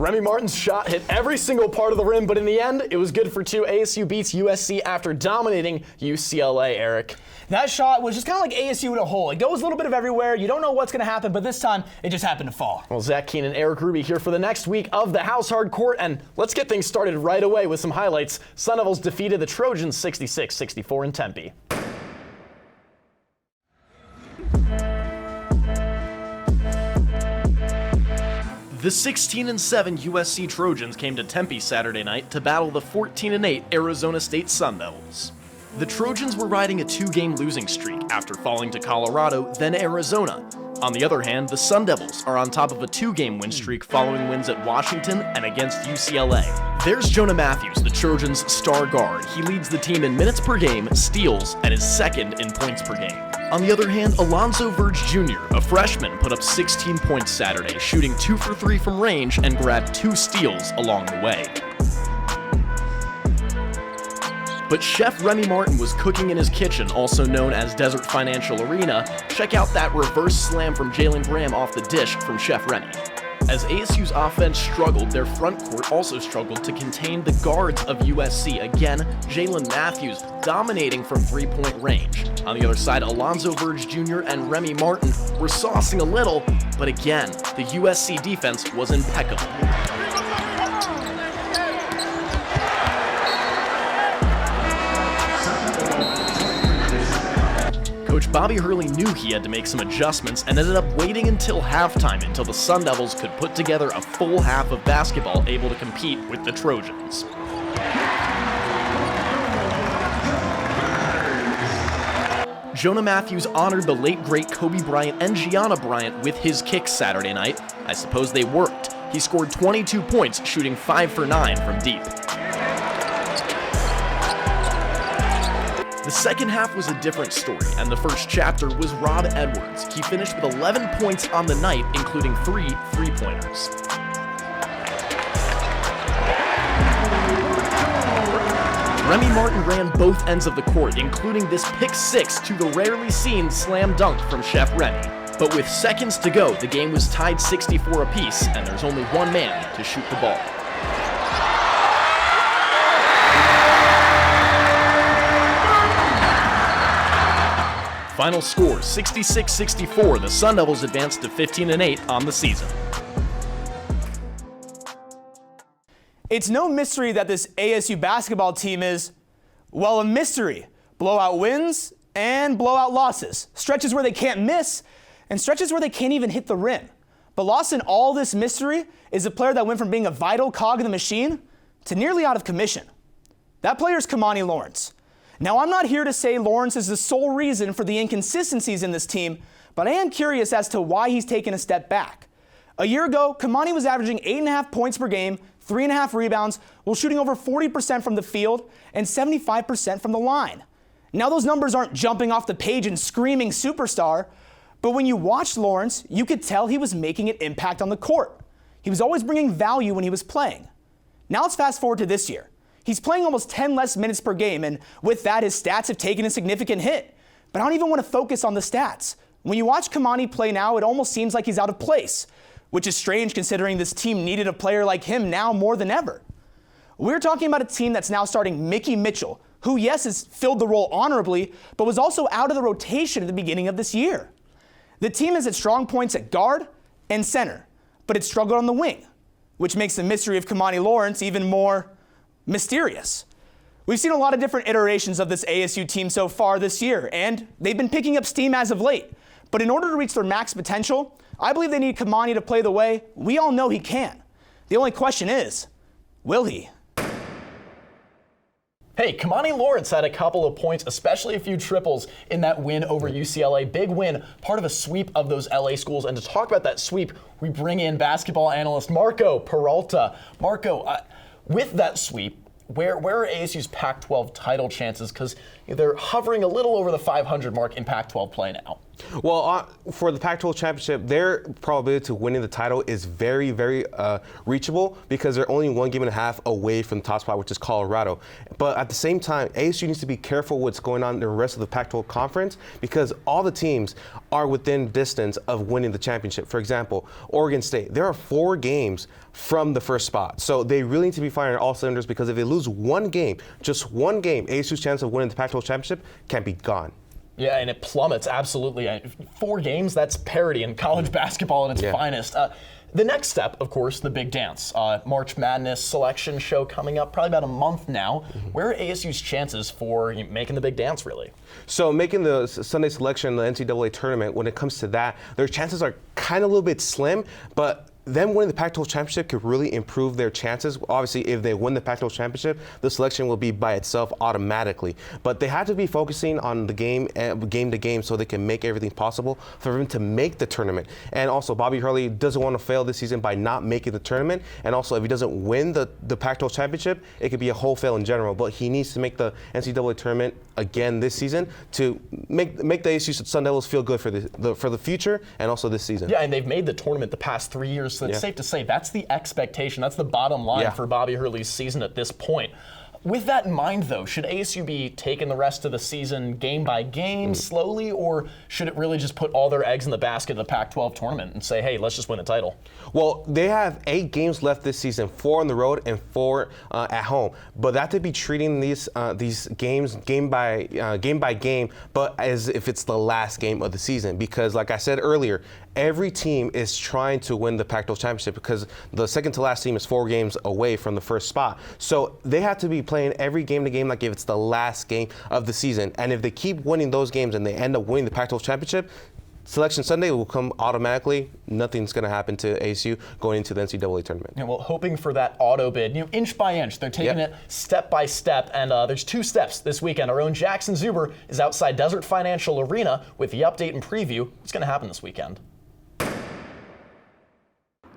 Remy Martin's shot hit every single part of the rim, but in the end, it was good for two. ASU beats USC after dominating UCLA, Eric. That shot was just kind of like ASU in a hole. It goes a little bit of everywhere. You don't know what's going to happen, but this time, it just happened to fall. Well, Zach Keenan, Eric Ruby here for the next week of the House Hardcourt, and let's get things started right away with some highlights. Sun Devils defeated the Trojans 66-64 in Tempe. The 16-7 USC Trojans came to Tempe Saturday night to battle the 14-8 Arizona State Sun Devils. The Trojans were riding a two-game losing streak after falling to Colorado, then Arizona. On the other hand, the Sun Devils are on top of a two-game win streak following wins at Washington and against UCLA. There's Jonah Matthews, the Trojans' star guard. He leads the team in minutes per game, steals, and is second in points per game. On the other hand, Alonzo Verge Jr., a freshman, put up 16 points Saturday, shooting 2 for 3 from range and grabbed 2 steals along the way. But Chef Remy Martin was cooking in his kitchen, also known as Desert Financial Arena. Check out that reverse slam from Jalen Graham off the dish from Chef Remy. As ASU's offense struggled, their front court also struggled to contain the guards of USC. Again, Jalen Matthews dominating from three-point range. On the other side, Alonzo Verge Jr. and Remy Martin were saucing a little, but again, the USC defense was impeccable. Coach Bobby Hurley knew he had to make some adjustments and ended up waiting until halftime until the Sun Devils could put together a full half of basketball able to compete with the Trojans. Jonah Matthews honored the late great Kobe Bryant and Gianna Bryant with his kicks Saturday night. I suppose they worked. He scored 22 points, shooting 5 for 9 from deep. The second half was a different story, and the first chapter was Rob Edwards. He finished with 11 points on the night, including 3 three-pointers. Remy Martin ran both ends of the court, including this pick six to the rarely seen slam dunk from Chef Remy. But with seconds to go, the game was tied 64 apiece, and there's only one man to shoot the ball. Final score, 66-64. The Sun Devils advanced to 15-8 on the season. It's no mystery that this ASU basketball team is, well, a mystery. Blowout wins and blowout losses. Stretches where they can't miss and stretches where they can't even hit the rim. But lost in all this mystery is a player that went from being a vital cog in the machine to nearly out of commission. That player is Kamani Lawrence. Now, I'm not here to say Lawrence is the sole reason for the inconsistencies in this team, but I am curious as to why he's taken a step back. A year ago, Kamani was averaging 8.5 points per game, 3.5 rebounds, while shooting over 40% from the field and 75% from the line. Now, those numbers aren't jumping off the page and screaming superstar, but when you watched Lawrence, you could tell he was making an impact on the court. He was always bringing value when he was playing. Now let's fast forward to this year. He's playing almost 10 less minutes per game, and with that, his stats have taken a significant hit. But I don't even want to focus on the stats. When you watch Kamani play now, it almost seems like he's out of place, which is strange considering this team needed a player like him now more than ever. We're talking about a team that's now starting Mickey Mitchell, who, yes, has filled the role honorably, but was also out of the rotation at the beginning of this year. The team has had strong points at guard and center, but it struggled on the wing, which makes the mystery of Kamani Lawrence even more mysterious. We've seen a lot of different iterations of this ASU team so far this year, and they've been picking up steam as of late. But in order to reach their max potential, I believe they need Kamani to play the way we all know he can. The only question is, will he? Hey, Kamani Lawrence had a couple of points, especially a few triples in that win over UCLA. Big win, part of a sweep of those LA schools. And to talk about that sweep, we bring in basketball analyst Marco Peralta. Marco, with that sweep, where are ASU's Pac-12 title chances? Because they're hovering a little over the 500 mark in Pac-12 play now. Well, for the Pac-12 championship, their probability to winning the title is very, very reachable because they're only 1.5 games away from the top spot, which is Colorado. But at the same time, ASU needs to be careful what's going on in the rest of the Pac-12 conference because all the teams are within distance of winning the championship. For example, Oregon State, there are 4 games from the first spot. So they really need to be firing all cylinders because if they lose one game, just one game, ASU's chance of winning the Pac-12 championship can be gone. Yeah, and it plummets, absolutely. 4 games, that's parity in college basketball at its finest. The next step, of course, the big dance. March Madness selection show coming up probably about a month now. Where are ASU's chances for making the big dance, really? So making the Sunday selection in the NCAA tournament, when it comes to that, their chances are kind of a little bit slim, but them winning the Pac-12 championship could really improve their chances. Obviously, if they win the Pac-12 championship, the selection will be by itself automatically. But they have to be focusing on the game to game so they can make everything possible for them to make the tournament. And also, Bobby Hurley doesn't want to fail this season by not making the tournament. And also, if he doesn't win the Pac-12 championship, it could be a whole fail in general. But he needs to make the NCAA tournament again this season to make the ASU Sun Devils feel good for the future and also this season. Yeah, and they've made the tournament the past 3 years. So it's safe to say that's the expectation. That's the bottom line for Bobby Hurley's season at this point. With that in mind, though, should ASU be taking the rest of the season game by game, slowly, or should it really just put all their eggs in the basket of the Pac-12 tournament and say, hey, let's just win the title? Well, they have 8 games left this season, 4 on the road and 4 at home. But that to be treating these games game by game, but as if it's the last game of the season. Because, like I said earlier, every team is trying to win the Pac-12 championship because the second to last team is 4 games away from the first spot. So they have to be playing every game to game like if it's the last game of the season. And if they keep winning those games and they end up winning the Pac-12 championship, Selection Sunday will come automatically. Nothing's going to happen to ASU going into the NCAA tournament. Yeah, well, hoping for that auto bid, inch by inch. They're taking it step by step, and there's 2 steps this weekend. Our own Jackson Zuber is outside Desert Financial Arena with the update and preview. What's going to happen this weekend?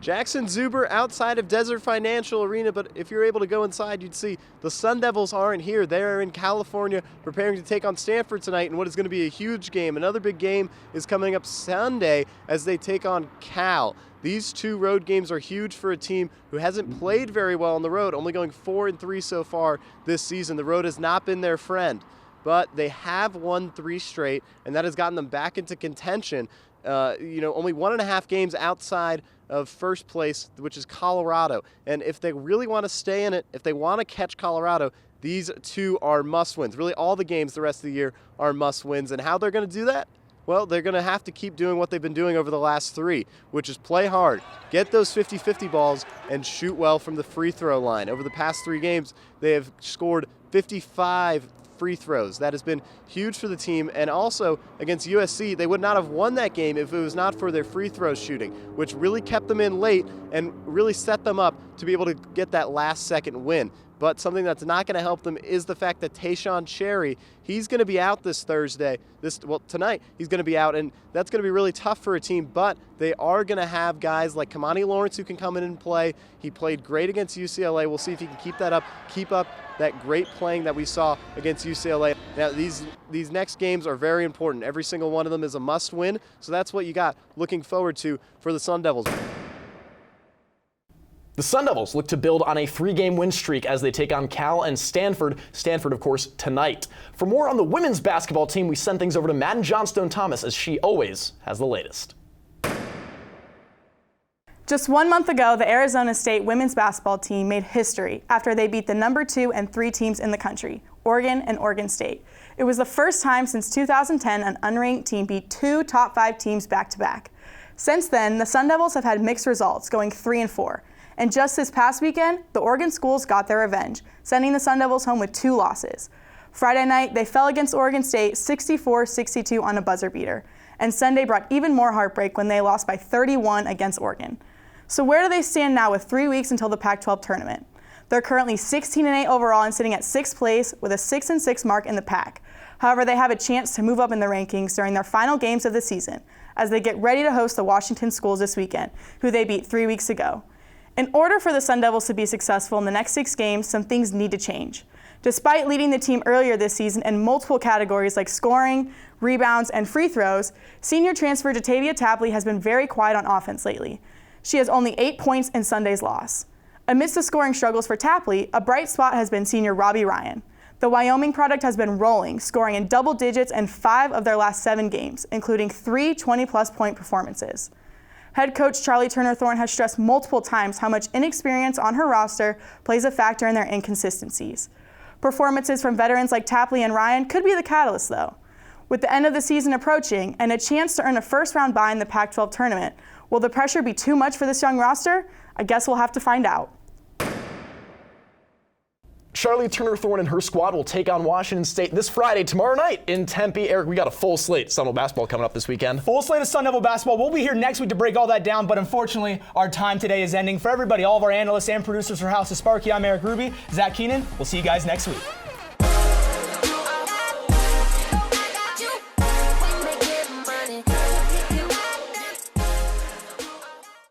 Jackson Zuber outside of Desert Financial Arena, but if you're able to go inside, you'd see the Sun Devils aren't here. They're in California preparing to take on Stanford tonight in what is going to be a huge game. Another big game is coming up Sunday as they take on Cal. These 2 road games are huge for a team who hasn't played very well on the road, only going 4-3 so far this season. The road has not been their friend, but they have won 3 straight, and that has gotten them back into contention. Only 1.5 games outside of first place, which is Colorado. And if they really want to stay in it, if they want to catch Colorado, these 2 are must-wins. Really, all the games the rest of the year are must-wins. And how they're going to do that? Well, they're going to have to keep doing what they've been doing over the last 3, which is play hard, get those 50-50 balls, and shoot well from the free throw line. Over the past 3 games, they have scored 55 free throws. That has been huge for the team, and also against USC, they would not have won that game if it was not for their free throw shooting, which really kept them in late and really set them up to be able to get that last second win. But something that's not going to help them is the fact that Tayshaun Cherry, he's going to be out this Thursday. Tonight he's going to be out, and that's going to be really tough for a team. But they are going to have guys like Kamani Lawrence who can come in and play. He played great against UCLA. We'll see if he can keep that up, keep up that great playing that we saw against UCLA. Now, these next games are very important. Every single one of them is a must-win, so that's what you got looking forward to for the Sun Devils. The Sun Devils look to build on a 3-game win streak as they take on Cal and Stanford. Stanford, of course, tonight. For more on the women's basketball team, we send things over to Madden Johnstone-Thomas, as she always has the latest. Just 1 month ago, the Arizona State women's basketball team made history after they beat the number 2 and 3 teams in the country, Oregon and Oregon State. It was the first time since 2010 an unranked team beat 2 top 5 teams back-to-back. Since then, the Sun Devils have had mixed results, going 3-4. And just this past weekend, the Oregon schools got their revenge, sending the Sun Devils home with 2 losses. Friday night, they fell against Oregon State 64-62 on a buzzer beater. And Sunday brought even more heartbreak when they lost by 31 against Oregon. So where do they stand now with 3 weeks until the Pac-12 tournament? They're currently 16-8 overall and sitting at 6th place with a 6-6 mark in the pack. However, they have a chance to move up in the rankings during their final games of the season as they get ready to host the Washington schools this weekend, who they beat 3 weeks ago. In order for the Sun Devils to be successful in the next 6 games, some things need to change. Despite leading the team earlier this season in multiple categories like scoring, rebounds, and free throws, senior transfer Jatavia Tapley has been very quiet on offense lately. She has only 8 points in Sunday's loss. Amidst the scoring struggles for Tapley, a bright spot has been senior Robbie Ryan. The Wyoming product has been rolling, scoring in double digits in 5 of their last 7 games, including 3 20-plus point performances. Head coach Charlie Turner-Thorne has stressed multiple times how much inexperience on her roster plays a factor in their inconsistencies. Performances from veterans like Tapley and Ryan could be the catalyst, though. With the end of the season approaching and a chance to earn a first-round bye in the Pac-12 tournament, will the pressure be too much for this young roster? I guess we'll have to find out. Charlie Turner-Thorne and her squad will take on Washington State this Friday, tomorrow night in Tempe. Eric, we got a full slate of Sun Devil basketball coming up this weekend. Full slate of Sun Devil basketball. We'll be here next week to break all that down, but unfortunately, our time today is ending. For everybody, all of our analysts and producers for House of Sparky, I'm Eric Ruby. Zach Keenan. We'll see you guys next week.